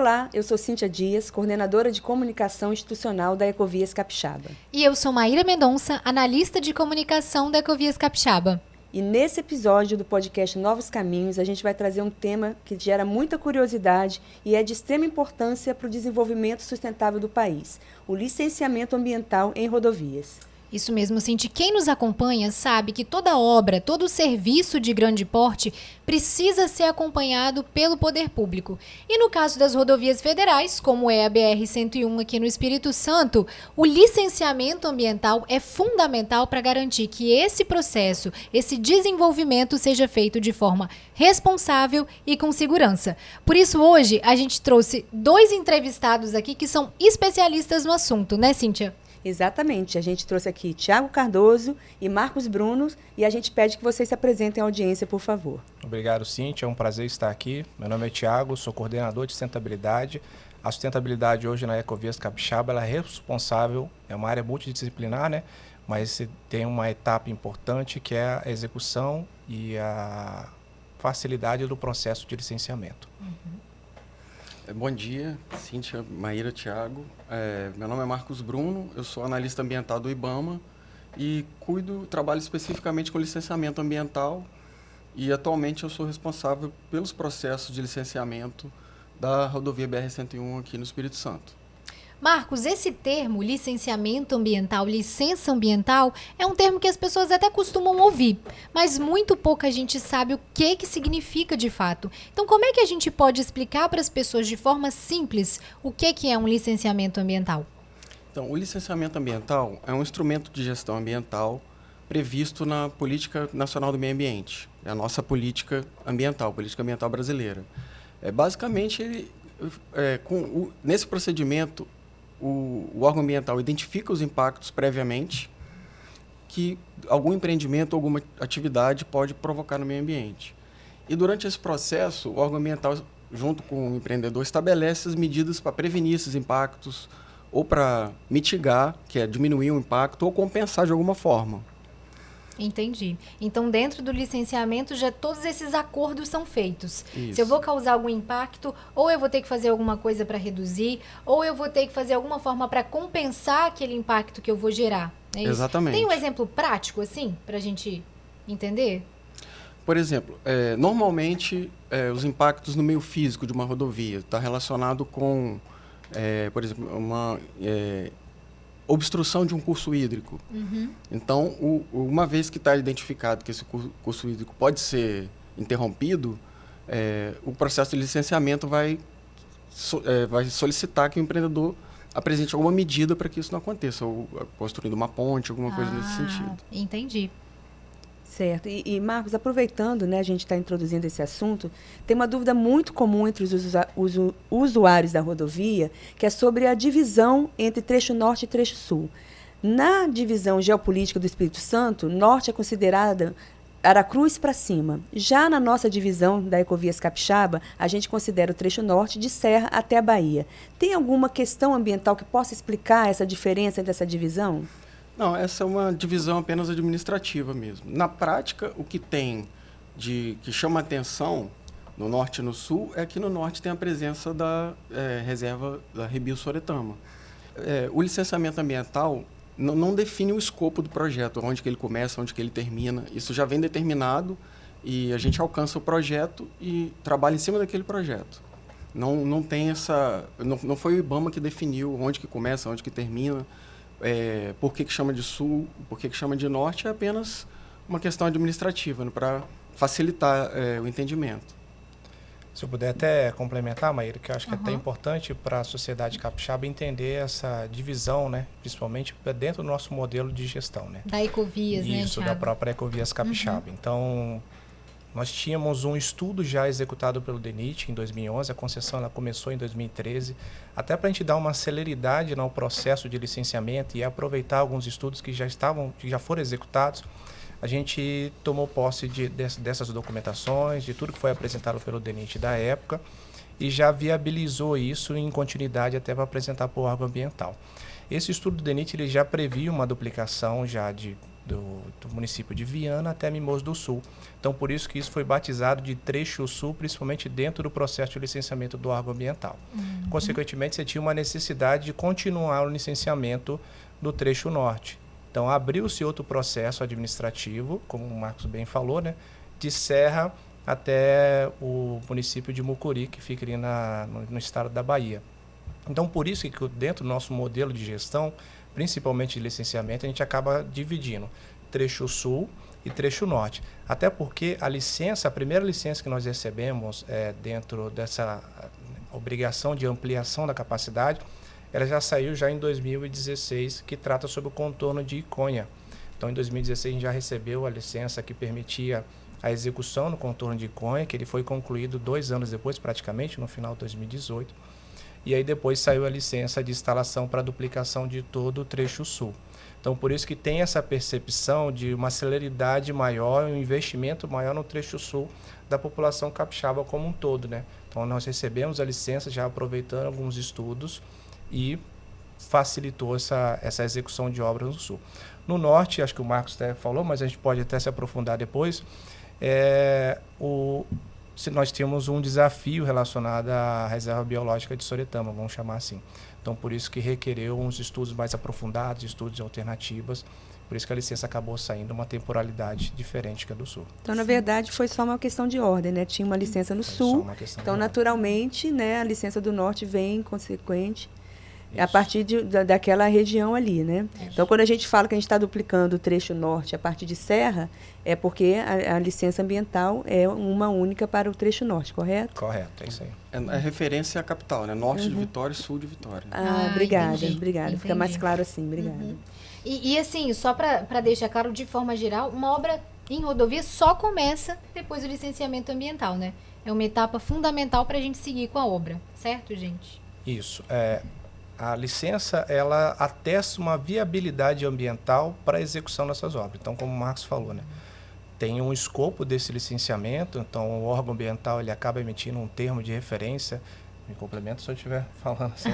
Olá, eu sou Cíntia Dias, coordenadora de comunicação institucional da Ecovias Capixaba. E eu sou Maíra Mendonça, analista de comunicação da Ecovias Capixaba. E nesse episódio do podcast Novos Caminhos, a gente vai trazer um tema que gera muita curiosidade e é de extrema importância para o desenvolvimento sustentável do país: o licenciamento ambiental em rodovias. Isso mesmo, Cinti. Quem nos acompanha sabe que toda obra, todo serviço de grande porte precisa ser acompanhado pelo poder público. E no caso das rodovias federais, como é a BR-101 aqui no Espírito Santo, o licenciamento ambiental é fundamental para garantir que esse processo, esse desenvolvimento seja feito de forma responsável e com segurança. Por isso, hoje, a gente trouxe 2 entrevistados aqui que são especialistas no assunto, né, Cíntia? Exatamente, a gente trouxe aqui Tiago Cardoso e Marcos Bruno e a gente pede que vocês se apresentem à audiência, por favor. Obrigado, Cíntia, é um prazer estar aqui. Meu nome é Tiago, sou coordenador de sustentabilidade. A sustentabilidade hoje na Ecovias Capixaba ela é responsável, é uma área multidisciplinar, né? Mas tem uma etapa importante que é a execução e a facilidade do processo de licenciamento. Bom dia, Cíntia, Maíra, Tiago. Meu nome é Marcos Bruno, eu sou analista ambiental do IBAMA e trabalho especificamente com licenciamento ambiental e atualmente eu sou responsável pelos processos de licenciamento da rodovia BR-101 aqui no Espírito Santo. Marcos, esse termo, licenciamento ambiental, licença ambiental, é um termo que as pessoas até costumam ouvir, mas muito pouca gente sabe o que significa de fato. Então, como é que a gente pode explicar para as pessoas de forma simples o que é um licenciamento ambiental? Então, o licenciamento ambiental é um instrumento de gestão ambiental previsto na Política Nacional do Meio Ambiente. É a nossa política ambiental brasileira. Basicamente, nesse procedimento, o órgão ambiental identifica os impactos previamente que algum empreendimento ou alguma atividade pode provocar no meio ambiente. E durante esse processo, o órgão ambiental, junto com o empreendedor, estabelece as medidas para prevenir esses impactos ou para mitigar, que é diminuir o impacto ou compensar de alguma forma. Entendi. Então, dentro do licenciamento, já todos esses acordos são feitos. Isso. Se eu vou causar algum impacto, ou eu vou ter que fazer alguma coisa para reduzir, ou eu vou ter que fazer alguma forma para compensar aquele impacto que eu vou gerar. É isso? Exatamente. Tem um exemplo prático, assim, para a gente entender? Por exemplo, normalmente, os impactos no meio físico de uma rodovia está relacionado com, por exemplo, uma obstrução de um curso hídrico. Uhum. Então, uma vez que está identificado que esse curso hídrico pode ser interrompido, o processo de licenciamento vai solicitar que o empreendedor apresente alguma medida para que isso não aconteça, ou construindo uma ponte, alguma coisa nesse sentido. Entendi. Certo. E Marcos, aproveitando, né, a gente está introduzindo esse assunto, tem uma dúvida muito comum entre os usuários da rodovia, que é sobre a divisão entre trecho norte e trecho sul. Na divisão geopolítica do Espírito Santo, norte é considerada Aracruz para cima. Já na nossa divisão da Ecovias Capixaba, a gente considera o trecho norte de Serra até a Bahia. Tem alguma questão ambiental que possa explicar essa diferença entre essa divisão? Não, essa é uma divisão apenas administrativa mesmo. Na prática, o que tem que chama atenção no norte e no sul é que no norte tem a presença da reserva da Rebio-Soretama. O licenciamento ambiental não define o escopo do projeto, onde que ele começa, onde que ele termina. Isso já vem determinado e a gente alcança o projeto e trabalha em cima daquele projeto. Não tem essa... Não foi o IBAMA que definiu onde que começa, onde que termina. Por que chama de sul, por que chama de norte, é apenas uma questão administrativa, né, para facilitar o entendimento. Se eu puder até complementar, Maíra, que eu acho que é até importante para a sociedade capixaba entender essa divisão, né, principalmente dentro do nosso modelo de gestão. Né? Da Ecovias, né, Isso, Thiago? da própria Ecovias Capixaba. Então, nós tínhamos um estudo já executado pelo DENIT em 2011, a concessão ela começou em 2013, até para a gente dar uma celeridade no processo de licenciamento e aproveitar alguns estudos que já foram executados. A gente tomou posse dessas documentações, de tudo que foi apresentado pelo DENIT da época e já viabilizou isso em continuidade até para apresentar para o órgão ambiental. Esse estudo do DENIT ele já previa uma duplicação já de do município de Viana até Mimoso do Sul. Então, por isso que isso foi batizado de trecho sul, principalmente dentro do processo de licenciamento do órgão ambiental. Consequentemente, você tinha uma necessidade de continuar o licenciamento do trecho norte. Então, abriu-se outro processo administrativo, como o Marcos bem falou, né, de Serra até o município de Mucuri, que fica ali no estado da Bahia. Então, por isso que dentro do nosso modelo de gestão, principalmente de licenciamento, a gente acaba dividindo trecho sul e trecho norte. Até porque a primeira licença que nós recebemos dentro dessa obrigação de ampliação da capacidade, ela já saiu já em 2016, que trata sobre o contorno de Iconha. Então, em 2016, a gente já recebeu a licença que permitia a execução no contorno de Iconha, que ele foi concluído 2 anos depois, praticamente, no final de 2018. E aí depois saiu a licença de instalação para duplicação de todo o trecho sul. Então, por isso que tem essa percepção de uma celeridade maior, um investimento maior no trecho sul da população capixaba como um todo, né? Então, nós recebemos a licença já aproveitando alguns estudos e facilitou essa execução de obras no sul. No norte, acho que o Marcos até falou, mas a gente pode até se aprofundar depois, nós temos um desafio relacionado à reserva biológica de Soretama, vamos chamar assim. Então, por isso que requereu uns estudos mais aprofundados, estudos de alternativas, por isso que a licença acabou saindo uma temporalidade diferente que a do sul. Então, na verdade, foi só uma questão de ordem, né? Tinha uma licença no sul, então, naturalmente, né, a licença do norte vem consequente. A partir daquela região ali, né? Isso. Então, quando a gente fala que a gente está duplicando o trecho norte a partir de Serra, é porque a licença ambiental é uma única para o trecho norte, correto? Correto, é isso aí. É referência à capital, né? Norte de Vitória e sul de Vitória. Obrigada, entendi. obrigada. Entendi. Fica mais claro assim, obrigada. E assim, só para deixar claro, de forma geral, uma obra em rodovia só começa depois do licenciamento ambiental, né? É uma etapa fundamental para a gente seguir com a obra, certo, gente? Isso, a licença, ela atesta uma viabilidade ambiental para a execução dessas obras. Então, como o Marcos falou, né, tem um escopo desse licenciamento, então o órgão ambiental ele acaba emitindo um termo de referência, me complementa se eu estiver falando assim,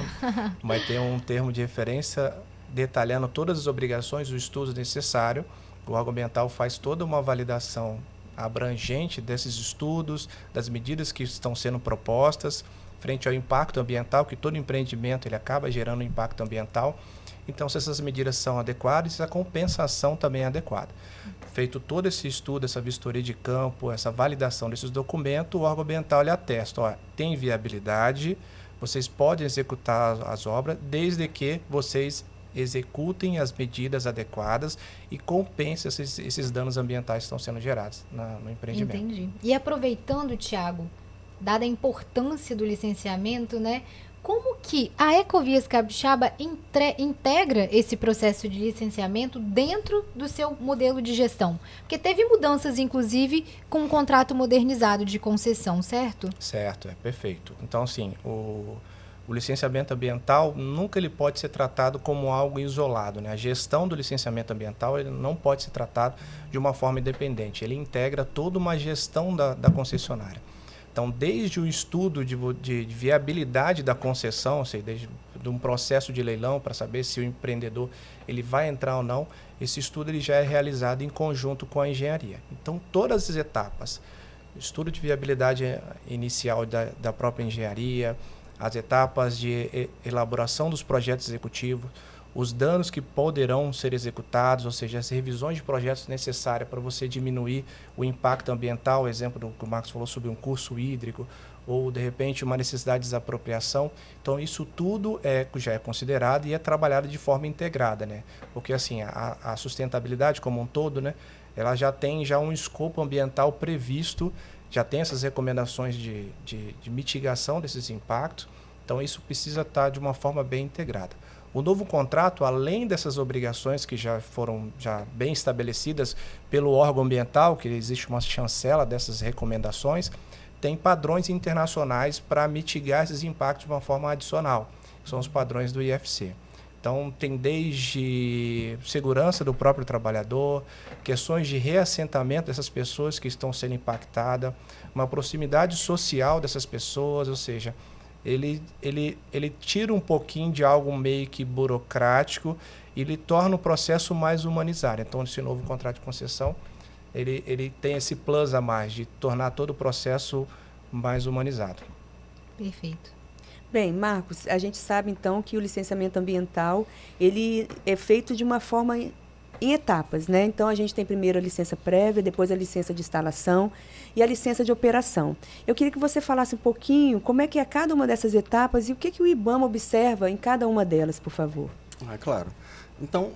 mas tem um termo de referência detalhando todas as obrigações, o estudo necessário. O órgão ambiental faz toda uma validação abrangente desses estudos, das medidas que estão sendo propostas, frente ao impacto ambiental, que todo empreendimento ele acaba gerando um impacto ambiental. Então, se essas medidas são adequadas, a compensação também é adequada. Feito todo esse estudo, essa vistoria de campo, essa validação desses documentos, o órgão ambiental ele atesta, tem viabilidade, vocês podem executar as obras, desde que vocês executem as medidas adequadas e compensem esses danos ambientais que estão sendo gerados no empreendimento. Entendi. E aproveitando, Tiago, dada a importância do licenciamento, né? Como que a Ecovias Capixaba integra esse processo de licenciamento dentro do seu modelo de gestão? Porque teve mudanças, inclusive, com um contrato modernizado de concessão, certo? Certo, perfeito. Então, assim, o licenciamento ambiental nunca ele pode ser tratado como algo isolado, né? A gestão do licenciamento ambiental ele não pode ser tratado de uma forma independente. Ele integra toda uma gestão da concessionária. Então, desde o estudo de viabilidade da concessão, ou seja, desde um processo de leilão para saber se o empreendedor ele vai entrar ou não, esse estudo ele já é realizado em conjunto com a engenharia. Então, todas as etapas, estudo de viabilidade inicial da própria engenharia, as etapas de elaboração dos projetos executivos, os danos que poderão ser executados, ou seja, as revisões de projetos necessárias para você diminuir o impacto ambiental, exemplo do que o Marcos falou sobre um curso hídrico, ou de repente uma necessidade de desapropriação. Então isso tudo já é considerado e é trabalhado de forma integrada, né? Porque assim, a sustentabilidade como um todo, né, ela já tem um escopo ambiental previsto, já tem essas recomendações de mitigação desses impactos, então isso precisa estar de uma forma bem integrada. O novo contrato, além dessas obrigações que já foram bem estabelecidas pelo órgão ambiental, que existe uma chancela dessas recomendações, tem padrões internacionais para mitigar esses impactos de uma forma adicional, que são os padrões do IFC. Então, tem desde segurança do próprio trabalhador, questões de reassentamento dessas pessoas que estão sendo impactadas, uma proximidade social dessas pessoas, ou seja, ele tira um pouquinho de algo meio que burocrático ele torna o processo mais humanizado. Então, esse novo contrato de concessão, ele tem esse plus a mais de tornar todo o processo mais humanizado. Perfeito. Bem, Marcos, a gente sabe então que o licenciamento ambiental ele é feito de uma forma em etapas, né? Então a gente tem primeiro a licença prévia, depois a licença de instalação e a licença de operação. Eu queria que você falasse um pouquinho como é que é cada uma dessas etapas e o que o IBAMA observa em cada uma delas, por favor. Claro. Então,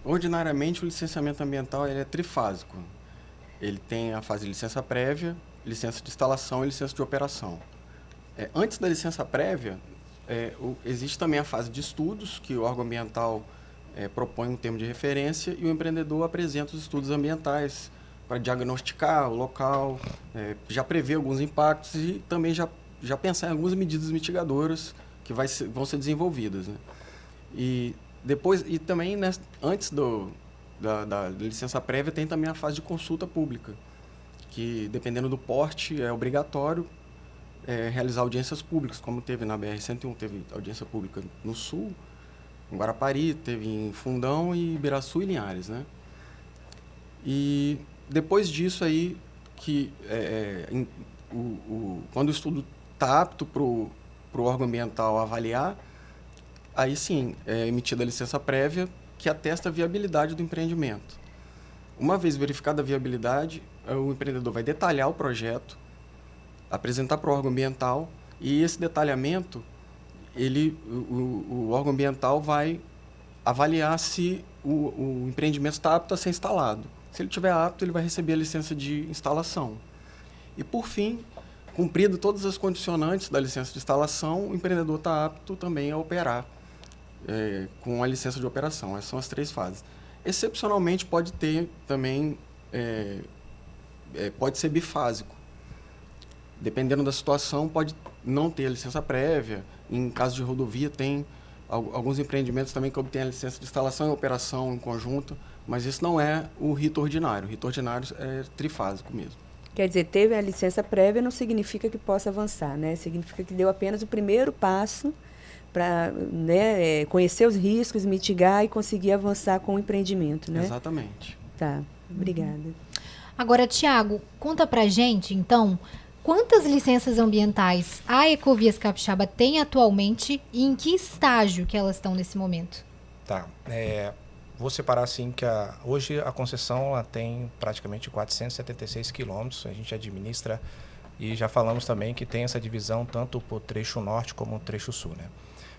ordinariamente o licenciamento ambiental ele é trifásico. Ele tem a fase de licença prévia, licença de instalação e licença de operação. Antes da licença prévia, existe também a fase de estudos, que o órgão ambiental propõe um termo de referência e o empreendedor apresenta os estudos ambientais para diagnosticar o local, já prever alguns impactos e também já pensar em algumas medidas mitigadoras que vão ser desenvolvidas, né? E também, né, antes da licença prévia, tem também a fase de consulta pública, que, dependendo do porte, é obrigatório realizar audiências públicas, como teve na BR-101, teve audiência pública no Sul, em Guarapari, teve em Fundão e Ibiraçu e Linhares, né? E depois disso aí, quando o estudo está apto para o órgão ambiental avaliar, aí sim é emitida a licença prévia que atesta a viabilidade do empreendimento. Uma vez verificada a viabilidade, o empreendedor vai detalhar o projeto, apresentar para o órgão ambiental e esse detalhamento, o órgão ambiental vai avaliar se o empreendimento está apto a ser instalado. Se ele estiver apto, ele vai receber a licença de instalação. E, por fim, cumprido todas as condicionantes da licença de instalação, o empreendedor está apto também a operar com a licença de operação. Essas são as 3 fases. Excepcionalmente, pode ter também, pode ser bifásico. Dependendo da situação, pode não ter a licença prévia. Em caso de rodovia, tem alguns empreendimentos também que obtêm a licença de instalação e operação em conjunto, mas isso não é o rito ordinário. O rito ordinário é trifásico mesmo. Quer dizer, teve a licença prévia não significa que possa avançar, né? Significa que deu apenas o primeiro passo para, né, conhecer os riscos, mitigar e conseguir avançar com o empreendimento, né? Exatamente. Tá, obrigada. Agora, Tiago, conta pra gente, então, quantas licenças ambientais a Ecovias Capixaba tem atualmente e em que estágio que elas estão nesse momento? Tá. Vou separar assim que hoje a concessão ela tem praticamente 476 quilômetros. A gente administra e já falamos também que tem essa divisão tanto para o trecho norte como o trecho sul, né?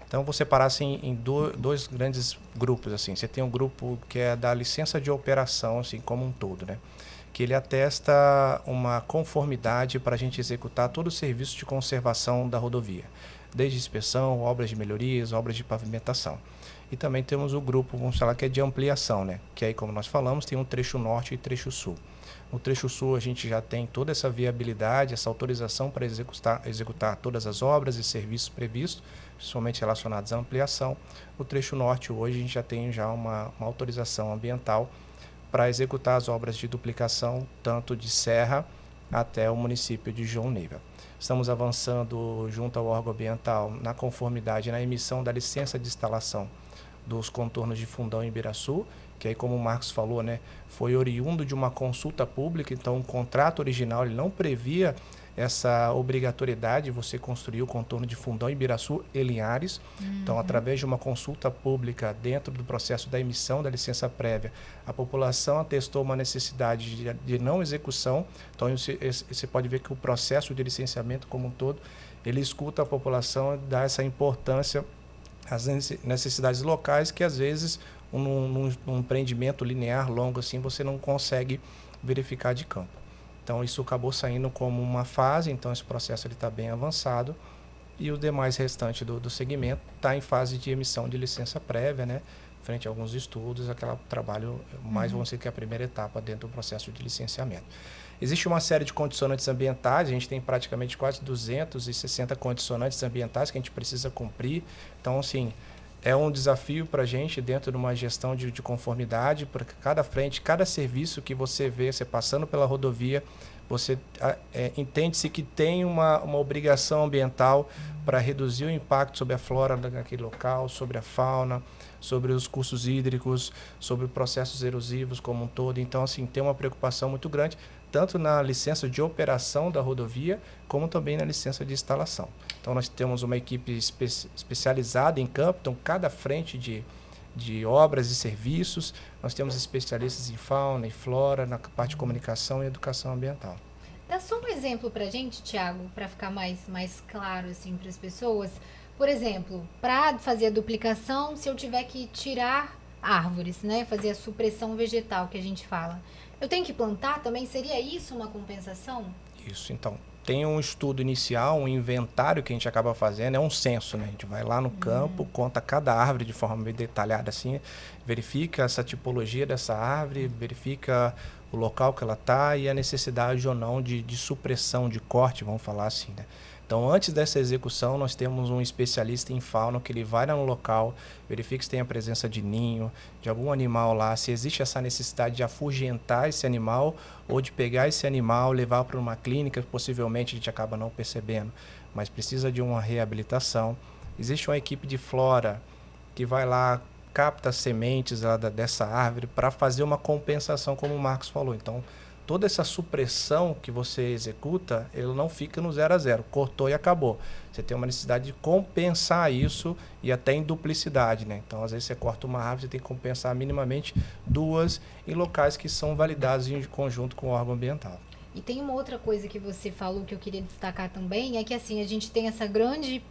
Então, vou separar assim em dois grandes grupos. Assim. Você tem um grupo que é da licença de operação assim, como um todo, né? Que ele atesta uma conformidade para a gente executar todo o serviço de conservação da rodovia, desde inspeção, obras de melhorias, obras de pavimentação. E também temos o grupo, vamos falar, que é de ampliação, né? Que aí, como nós falamos, tem um trecho norte e trecho sul. No trecho sul, a gente já tem toda essa viabilidade, essa autorização para executar todas as obras e serviços previstos, principalmente relacionados à ampliação. No trecho norte, hoje, a gente já tem uma autorização ambiental para executar as obras de duplicação, tanto de Serra até o município de João Neiva. Estamos avançando junto ao órgão ambiental na conformidade na emissão da licença de instalação dos contornos de Fundão e Ibiraçu, que aí, como o Marcos falou, né, foi oriundo de uma consulta pública, então o contrato original ele não previa essa obrigatoriedade de você construir o contorno de Fundão, Ibiraçu e Linhares. Então, através de uma consulta pública dentro do processo da emissão da licença prévia, a população atestou uma necessidade de não execução. Então, você pode ver que o processo de licenciamento como um todo, ele escuta a população e dá essa importância às necessidades locais que, às vezes, num empreendimento linear longo assim, você não consegue verificar de campo. Então, isso acabou saindo como uma fase, então esse processo está bem avançado e o demais restante do segmento está em fase de emissão de licença prévia, né? Frente a alguns estudos, aquele trabalho mais, vamos dizer, que é a primeira etapa dentro do processo de licenciamento. Existe uma série de condicionantes ambientais, a gente tem praticamente quase 260 condicionantes ambientais que a gente precisa cumprir. Então, assim, é um desafio para a gente dentro de uma gestão de conformidade, porque cada frente, cada serviço que você vê, você passando pela rodovia, entende-se que tem uma obrigação ambiental para reduzir o impacto sobre a flora daquele local, sobre a fauna, sobre os cursos hídricos, sobre processos erosivos como um todo. Então, assim, tem uma preocupação muito grande, tanto na licença de operação da rodovia, como também na licença de instalação. Então, nós temos uma equipe especializada em campo, então, cada frente de obras e serviços, nós temos especialistas em fauna e flora, na parte de comunicação e educação ambiental. Dá só um exemplo para a gente, Tiago, para ficar mais claro assim, para as pessoas. Por exemplo, para fazer a duplicação, se eu tiver que tirar árvores, né, fazer a supressão vegetal que a gente fala, eu tenho que plantar também? Seria isso uma compensação? Isso, então. Tem um estudo inicial, um inventário que a gente acaba fazendo, é um censo, né? A gente vai lá no campo, conta cada árvore de forma bem detalhada, assim, verifica essa tipologia dessa árvore, verifica o local que ela está e a necessidade ou não de supressão, de corte, vamos falar assim, né? Então, antes dessa execução, nós temos um especialista em fauna que ele vai no local, verifica se tem a presença de ninho, de algum animal lá, se existe essa necessidade de afugentar esse animal ou de pegar esse animal, levar para uma clínica, possivelmente a gente acaba não percebendo, mas precisa de uma reabilitação. Existe uma equipe de flora que vai lá, capta as sementes lá dessa árvore para fazer uma compensação, como o Marcos falou. Então, toda essa supressão que você executa, ele não fica no 0 a 0, cortou e acabou. Você tem uma necessidade de compensar isso e até em duplicidade, né? Então, às vezes você corta uma árvore, você tem que compensar minimamente 2 em locais que são validados em conjunto com o órgão ambiental. E tem uma outra coisa que você falou que eu queria destacar também, é que assim, a gente tem essa grande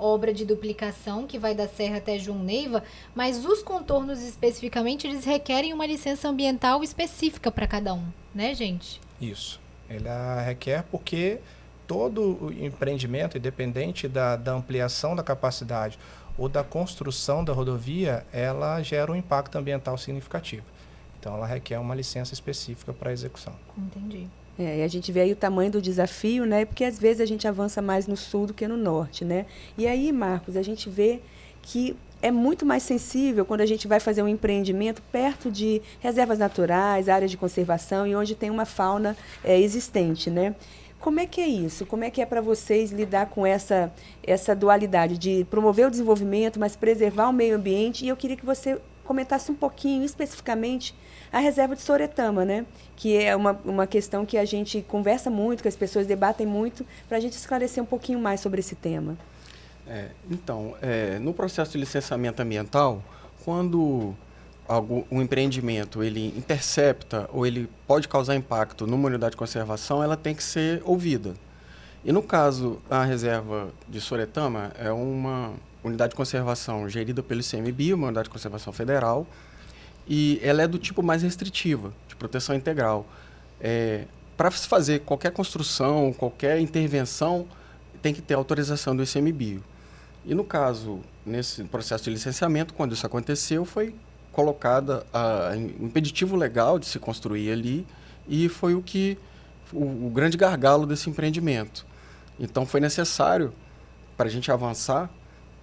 obra de duplicação que vai da Serra até João Neiva, mas os contornos especificamente, eles requerem uma licença ambiental específica para cada um, né, gente? Isso. Ela requer porque todo o empreendimento, independente da ampliação da capacidade ou da construção da rodovia, ela gera um impacto ambiental significativo. Então, ela requer uma licença específica para a execução. Entendi. E a gente vê aí o tamanho do desafio, né? Porque às vezes a gente avança mais no sul do que no norte, né? E aí, Marcos, a gente vê que é muito mais sensível quando a gente vai fazer um empreendimento perto de reservas naturais, áreas de conservação e onde tem uma fauna existente, né? Como é que é isso? Como é que é para vocês lidar com essa dualidade de promover o desenvolvimento, mas preservar o meio ambiente? E eu queria que você comentasse um pouquinho, especificamente, a reserva de Soretama, né? Que é uma questão que a gente conversa muito, que as pessoas debatem muito, para a gente esclarecer um pouquinho mais sobre esse tema. No processo de licenciamento ambiental, quando um empreendimento ele intercepta ou ele pode causar impacto numa unidade de conservação, ela tem que ser ouvida. E no caso, a reserva de Soretama é uma unidade de conservação gerida pelo ICMBio, uma unidade de conservação federal, e ela é do tipo mais restritiva, de proteção integral. Para se fazer qualquer construção, qualquer intervenção, tem que ter autorização do ICMBio. E no caso, nesse processo de licenciamento, quando isso aconteceu, foi colocada um impeditivo legal de se construir ali, e foi o grande gargalo desse empreendimento. Então foi necessário, para a gente avançar,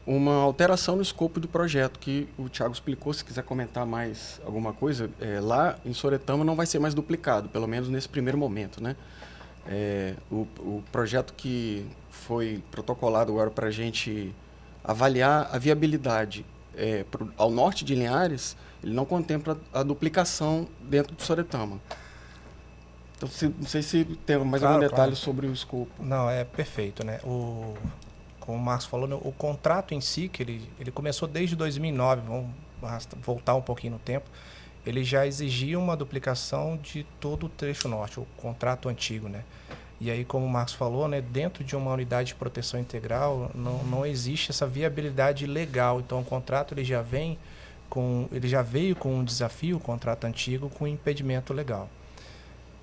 uma alteração no escopo do projeto, que o Tiago explicou. Se quiser comentar mais alguma coisa, lá em Soretama não vai ser mais duplicado, pelo menos nesse primeiro momento, né? O projeto que foi protocolado agora para a gente avaliar a viabilidade ao norte de Linhares, ele não contempla a duplicação dentro de Soretama. Então, não sei se tem mais algum detalhe sobre o escopo. Não, é perfeito, né? Como o Marcos falou, o contrato em si, que ele começou desde 2009, vamos voltar um pouquinho no tempo, ele já exigia uma duplicação de todo o trecho norte, o contrato antigo, né? E aí, como o Marcos falou, né, dentro de uma unidade de proteção integral, não existe essa viabilidade legal. Então, o contrato ele já veio com um desafio, o contrato antigo, com um impedimento legal.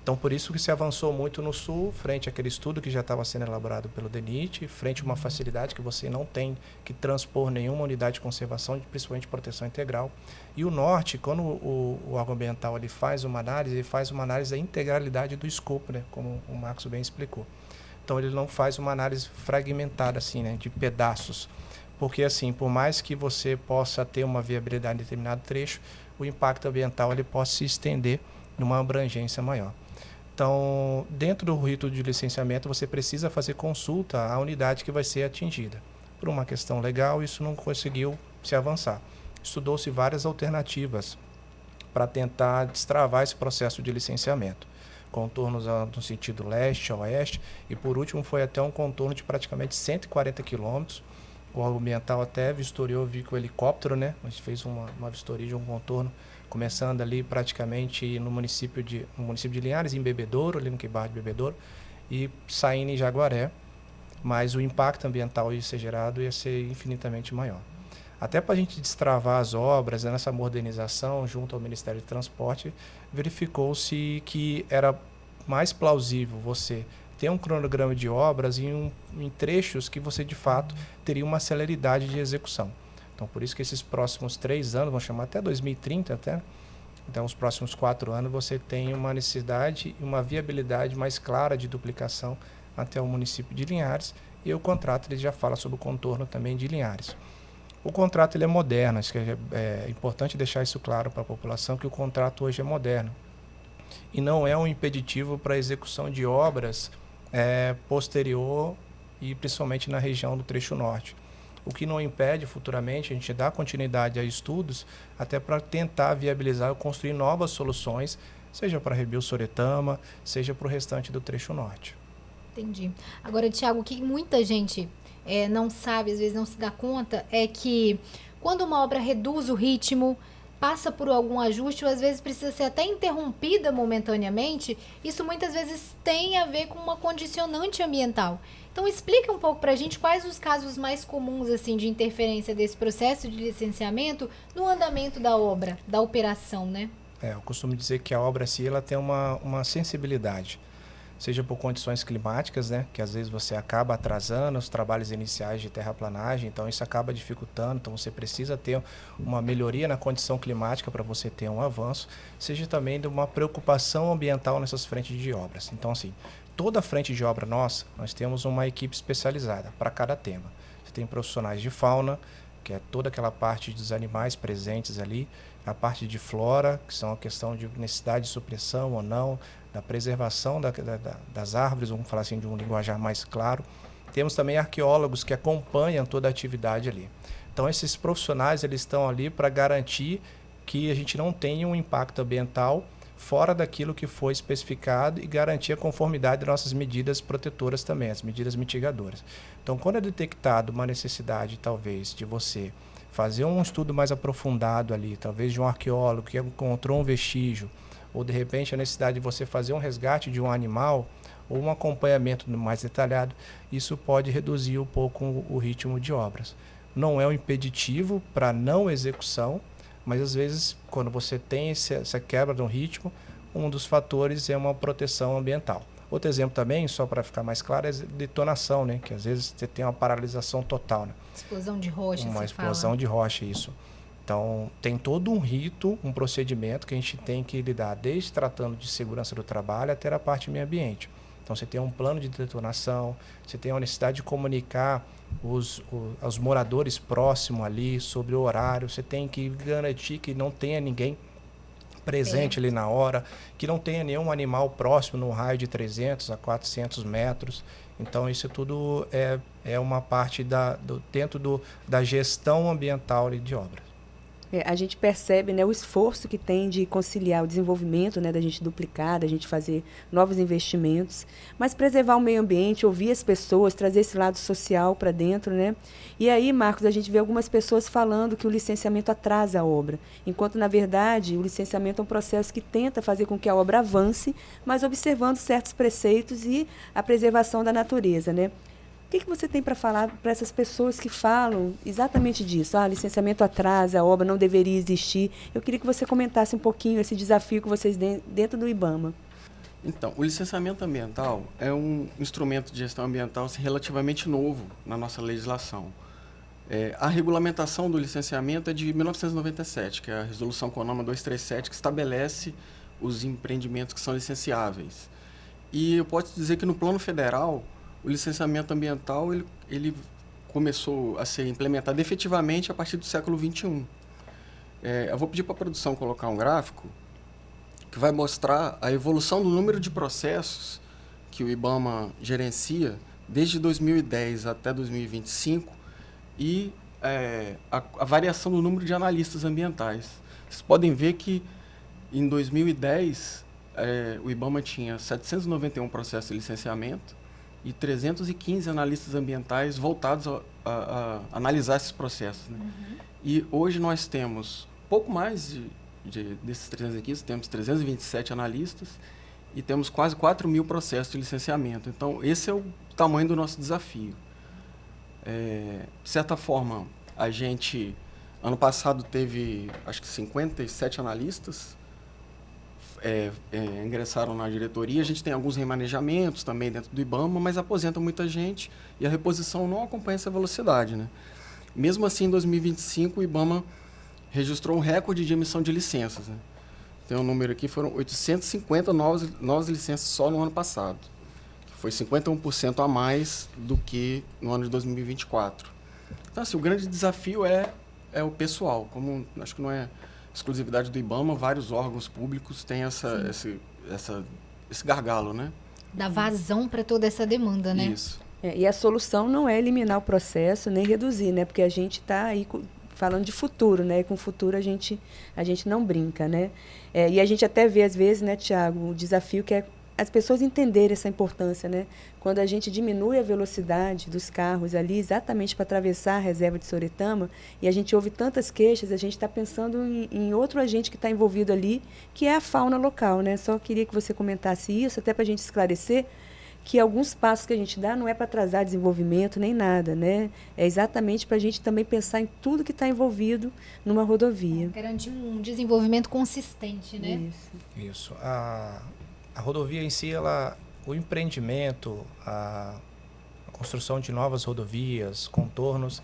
Então, por isso que se avançou muito no sul, frente àquele estudo que já estava sendo elaborado pelo DENIT, frente a uma facilidade que você não tem que transpor nenhuma unidade de conservação, principalmente de proteção integral. E o norte, quando o órgão ambiental ele faz uma análise da integralidade do escopo, né, como o Marcos bem explicou. Então, ele não faz uma análise fragmentada, assim, né, de pedaços. Porque, assim, por mais que você possa ter uma viabilidade em determinado trecho, o impacto ambiental ele pode se estender numa abrangência maior. Então, dentro do rito de licenciamento, você precisa fazer consulta à unidade que vai ser atingida. Por uma questão legal, isso não conseguiu se avançar. Estudou-se várias alternativas para tentar destravar esse processo de licenciamento. Contornos no sentido leste a oeste, e por último foi até um contorno de praticamente 140 quilômetros. O órgão ambiental até vistoriou, viu com o helicóptero, né? A gente fez uma vistoria de um contorno, começando ali praticamente no município de Linhares, em Bebedouro, ali no Queibar de Bebedouro, e saindo em Jaguaré, mas o impacto ambiental ia ser gerado ia ser infinitamente maior. Até para a gente destravar as obras, nessa modernização junto ao Ministério do Transporte, verificou-se que era mais plausível você ter um cronograma de obras em trechos que você, de fato, teria uma celeridade de execução. Então, por isso que esses próximos 3 anos, vamos chamar até 2030, então, os próximos 4 anos, você tem uma necessidade e uma viabilidade mais clara de duplicação até o município de Linhares, e o contrato ele já fala sobre o contorno também de Linhares. O contrato ele é moderno, acho que é importante deixar isso claro para a população, que o contrato hoje é moderno e não é um impeditivo para a execução de obras posterior e principalmente na região do trecho norte. O que não impede futuramente a gente dar continuidade a estudos até para tentar viabilizar ou construir novas soluções, seja para Rebio-Soretama, seja para o restante do trecho norte. Entendi. Agora, Thiago, o que muita gente não sabe, às vezes não se dá conta, é que quando uma obra reduz o ritmo, passa por algum ajuste, ou às vezes precisa ser até interrompida momentaneamente, isso muitas vezes tem a ver com uma condicionante ambiental. Então, explica um pouco para a gente quais os casos mais comuns assim, de interferência desse processo de licenciamento no andamento da obra, da operação, né? Eu costumo dizer que a obra assim, ela tem uma sensibilidade, seja por condições climáticas, né, que às vezes você acaba atrasando os trabalhos iniciais de terraplanagem, então isso acaba dificultando, então você precisa ter uma melhoria na condição climática para você ter um avanço, seja também de uma preocupação ambiental nessas frentes de obras. Então, assim, toda frente de obra nossa, nós temos uma equipe especializada para cada tema. Você tem profissionais de fauna, que é toda aquela parte dos animais presentes ali, a parte de flora, que são a questão de necessidade de supressão ou não, da preservação das árvores, vamos falar assim de um linguajar mais claro. Temos também arqueólogos que acompanham toda a atividade ali. Então, esses profissionais eles estão ali para garantir que a gente não tenha um impacto ambiental fora daquilo que foi especificado e garantir a conformidade das nossas medidas protetoras também, as medidas mitigadoras. Então, quando é detectado uma necessidade, talvez, de você fazer um estudo mais aprofundado ali, talvez de um arqueólogo que encontrou um vestígio, ou de repente a necessidade de você fazer um resgate de um animal, ou um acompanhamento mais detalhado, isso pode reduzir um pouco o ritmo de obras. Não é um impeditivo para não execução, mas às vezes, quando você tem essa quebra do ritmo, um dos fatores é uma proteção ambiental. Outro exemplo também, só para ficar mais claro, é a detonação, né? Que às vezes você tem uma paralisação total. Né? Explosão de rocha, uma explosão de rocha, isso. Então, tem todo um rito, um procedimento que a gente tem que lidar, desde tratando de segurança do trabalho até a parte do meio ambiente. Então, você tem um plano de detonação, você tem a necessidade de comunicar aos moradores próximos ali sobre o horário, você tem que garantir que não tenha ninguém presente ali na hora, que não tenha nenhum animal próximo no raio de 300 a 400 metros. Então, isso tudo é uma parte dentro da gestão ambiental de obras. A gente percebe, né, o esforço que tem de conciliar o desenvolvimento, né, da gente duplicar, da gente fazer novos investimentos, mas preservar o meio ambiente, ouvir as pessoas, trazer esse lado social para dentro, né? E aí, Marcos, a gente vê algumas pessoas falando que o licenciamento atrasa a obra, enquanto, na verdade, o licenciamento é um processo que tenta fazer com que a obra avance, mas observando certos preceitos e a preservação da natureza, né? O que você tem para falar para essas pessoas que falam exatamente disso? Licenciamento atrasa, a obra não deveria existir. Eu queria que você comentasse um pouquinho esse desafio que vocês têm dentro do IBAMA. Então, o licenciamento ambiental é um instrumento de gestão ambiental relativamente novo na nossa legislação. A regulamentação do licenciamento é de 1997, que é a Resolução CONAMA 237, que estabelece os empreendimentos que são licenciáveis. E eu posso dizer que no plano federal, o licenciamento ambiental ele começou a ser implementado efetivamente a partir do século XXI. Eu vou pedir para a produção colocar um gráfico que vai mostrar a evolução do número de processos que o IBAMA gerencia desde 2010 até 2025 e a variação do número de analistas ambientais. Vocês podem ver que em 2010 o IBAMA tinha 791 processos de licenciamento e 315 analistas ambientais voltados a analisar esses processos, né? E hoje nós temos pouco mais desses 315, temos 327 analistas e temos quase 4.000 processos de licenciamento. Então, esse é o tamanho do nosso desafio. De certa forma, a gente, ano passado, teve, acho que 57 analistas ingressaram na diretoria. A gente tem alguns remanejamentos também dentro do IBAMA, mas aposenta muita gente e a reposição não acompanha essa velocidade, né? Mesmo assim, em 2025, o IBAMA registrou um recorde de emissão de licenças, né? Tem um número aqui, foram 850 novas licenças só no ano passado, que foi 51% a mais do que no ano de 2024. Então, assim, o grande desafio é o pessoal. Como acho que não é exclusividade do IBAMA, vários órgãos públicos têm esse gargalo, né? Dá vazão para toda essa demanda, né? Isso. E a solução não é eliminar o processo, nem reduzir, né? Porque a gente está aí falando de futuro, né? E com o futuro a gente não brinca, né? E a gente até vê, às vezes, né, Tiago, o desafio que é as pessoas entenderem essa importância, né? Quando a gente diminui a velocidade dos carros ali, exatamente para atravessar a reserva de Soretama, e a gente ouve tantas queixas, a gente está pensando em outro agente que está envolvido ali, que é a fauna local, né? Só queria que você comentasse isso, até para a gente esclarecer que alguns passos que a gente dá não é para atrasar desenvolvimento nem nada, né? É exatamente para a gente também pensar em tudo que está envolvido numa rodovia. Garantir um desenvolvimento consistente, né? Isso. A rodovia em si, o empreendimento, a construção de novas rodovias, contornos,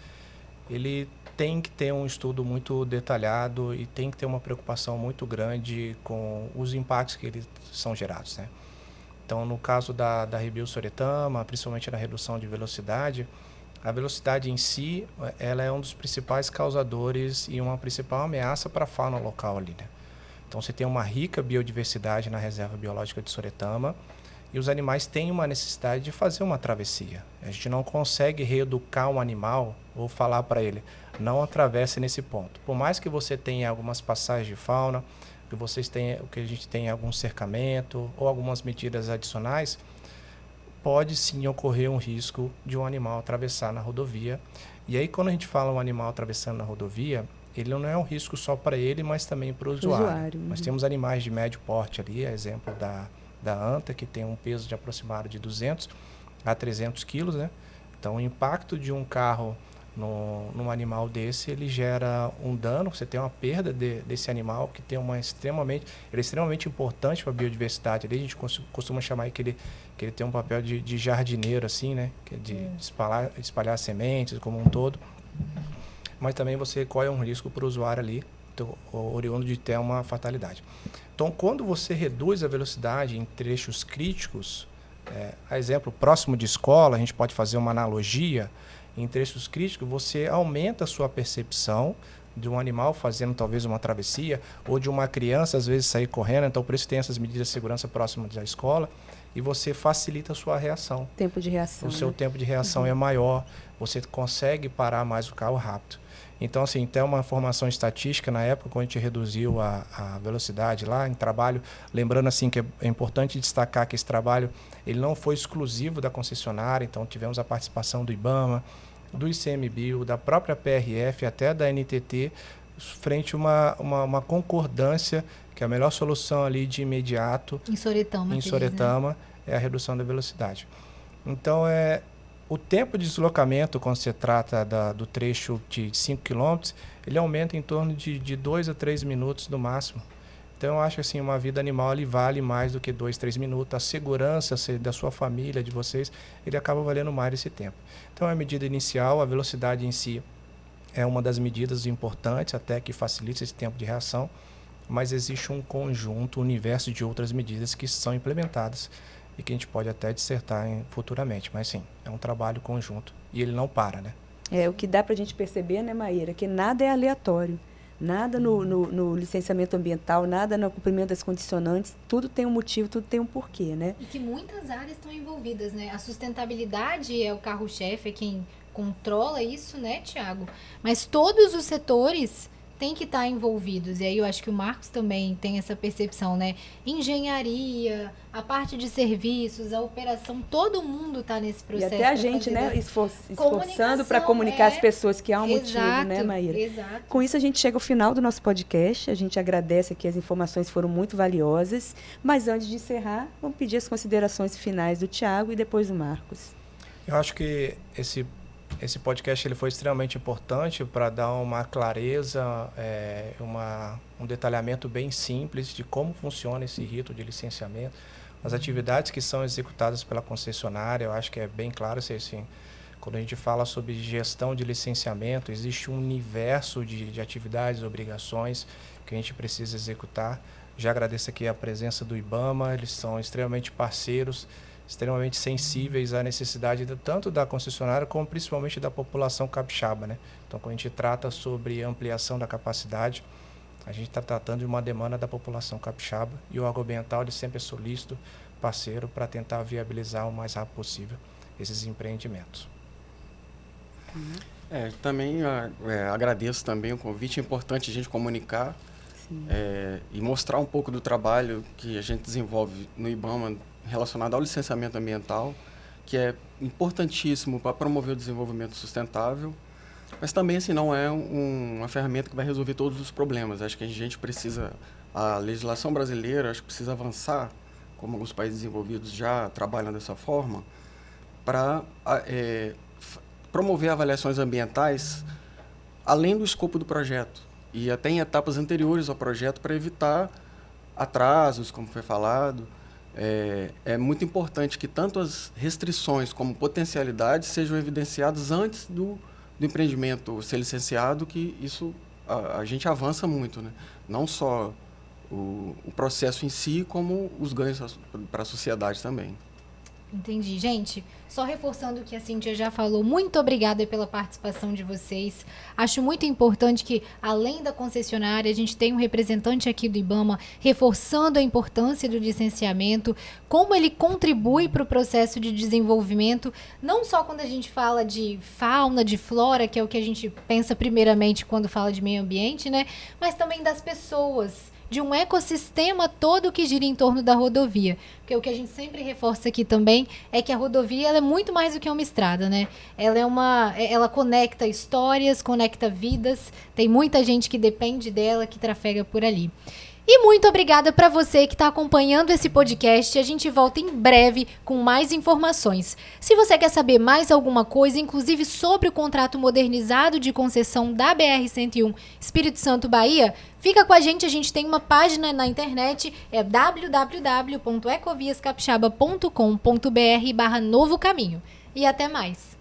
ele tem que ter um estudo muito detalhado e tem que ter uma preocupação muito grande com os impactos que eles são gerados, né? Então, no caso da Rebio-Soretama, principalmente na redução de velocidade, a velocidade em si, ela é um dos principais causadores e uma principal ameaça para a fauna local ali, né? Então, você tem uma rica biodiversidade na reserva biológica de Soretama e os animais têm uma necessidade de fazer uma travessia. A gente não consegue reeducar um animal ou falar para ele, não atravesse nesse ponto. Por mais que você tenha algumas passagens de fauna, que a gente tenha algum cercamento ou algumas medidas adicionais, pode sim ocorrer um risco de um animal atravessar na rodovia. E aí, quando a gente fala um animal atravessando na rodovia, ele não é um risco só para ele, mas também para o usuário. Nós temos animais de médio porte ali, a exemplo da anta, que tem um peso de aproximado de 200 a 300 quilos, né? Então, o impacto de um carro num animal desse, ele gera um dano, você tem uma perda desse animal, que tem ele é extremamente importante para a biodiversidade. Ali a gente costuma chamar que ele tem um papel de jardineiro, assim, né? Que é de espalhar sementes como um todo. Mas também você corre um risco para o usuário ali, oriundo de ter uma fatalidade. Então, quando você reduz a velocidade em trechos críticos, a exemplo, próximo de escola, a gente pode fazer uma analogia, em trechos críticos, você aumenta a sua percepção de um animal fazendo talvez uma travessia, ou de uma criança às vezes sair correndo, então por isso tem essas medidas de segurança próximas da escola, e você facilita a sua reação. Tempo de reação. O seu tempo de reação é maior, você consegue parar mais o carro rápido. Então, assim, tem uma informação estatística na época, quando a gente reduziu a velocidade lá em trabalho, lembrando assim que é importante destacar que esse trabalho ele não foi exclusivo da concessionária, então tivemos a participação do IBAMA, do ICMBio, da própria PRF, até da NTT, frente a uma concordância que a melhor solução ali de imediato em Soretama é a redução da velocidade. Então, o tempo de deslocamento, quando se trata do trecho de 5 km, ele aumenta em torno de 2 a 3 minutos no máximo. Então, eu acho que assim, uma vida animal ele vale mais do que 2, 3 minutos. A segurança da sua família, de vocês, ele acaba valendo mais esse tempo. Então, a medida inicial, a velocidade em si, é uma das medidas importantes, até que facilita esse tempo de reação, mas existe um conjunto, um universo de outras medidas que são implementadas e que a gente pode até dissertar futuramente. Mas sim, é um trabalho conjunto e ele não para, né? O que dá para a gente perceber, né, Maíra, que nada é aleatório. Nada no licenciamento ambiental, nada no cumprimento das condicionantes, tudo tem um motivo, tudo tem um porquê, né? E que muitas áreas estão envolvidas, né? A sustentabilidade é o carro-chefe, é quem controla isso, né, Tiago? Mas todos os setores têm que estar envolvidos. E aí eu acho que o Marcos também tem essa percepção, né? Engenharia, a parte de serviços, a operação, todo mundo está nesse processo. E até a gente, né, esforçando para comunicar às pessoas que há um motivo, né, Maíra? Exato. Com isso a gente chega ao final do nosso podcast. A gente agradece aqui, as informações foram muito valiosas. Mas antes de encerrar, vamos pedir as considerações finais do Tiago e depois do Marcos. Eu acho que esse podcast ele foi extremamente importante para dar uma clareza, um detalhamento bem simples de como funciona esse rito de licenciamento, as atividades que são executadas pela concessionária. Eu acho que é bem claro, assim, quando a gente fala sobre gestão de licenciamento, existe um universo de atividades, obrigações que a gente precisa executar. Já agradeço aqui a presença do IBAMA, eles são extremamente parceiros, extremamente sensíveis à necessidade tanto da concessionária como principalmente da população capixaba, né? Então, quando a gente trata sobre ampliação da capacidade, a gente está tratando de uma demanda da população capixaba e o agroambiental ele sempre é solícito, parceiro, para tentar viabilizar o mais rápido possível esses empreendimentos. Também agradeço também o convite. É importante a gente comunicar e mostrar um pouco do trabalho que a gente desenvolve no IBAMA relacionado ao licenciamento ambiental, que é importantíssimo para promover o desenvolvimento sustentável, mas também assim, não é uma ferramenta que vai resolver todos os problemas. Acho que a gente precisa, a legislação brasileira acho que precisa avançar, como alguns países desenvolvidos já trabalham dessa forma, para promover avaliações ambientais além do escopo do projeto e até em etapas anteriores ao projeto para evitar atrasos, como foi falado. É muito importante que tanto as restrições como potencialidades sejam evidenciadas antes do empreendimento ser licenciado, que isso a gente avança muito, né? Não só o processo em si, como os ganhos para a sociedade também. Entendi. Gente, só reforçando o que a Cíntia já falou, muito obrigada pela participação de vocês. Acho muito importante que, além da concessionária, a gente tenha um representante aqui do IBAMA reforçando a importância do licenciamento, como ele contribui para o processo de desenvolvimento, não só quando a gente fala de fauna, de flora, que é o que a gente pensa primeiramente quando fala de meio ambiente, né? Mas também das pessoas, de um ecossistema todo que gira em torno da rodovia. Porque o que a gente sempre reforça aqui também é que a rodovia ela é muito mais do que uma estrada, né? Ela conecta histórias, conecta vidas, tem muita gente que depende dela, que trafega por ali. E muito obrigada para você que está acompanhando esse podcast. A gente volta em breve com mais informações. Se você quer saber mais alguma coisa, inclusive sobre o contrato modernizado de concessão da BR-101 Espírito Santo, Bahia, fica com a gente tem uma página na internet, é www.ecoviascapixaba.com.br/novo caminho. E até mais!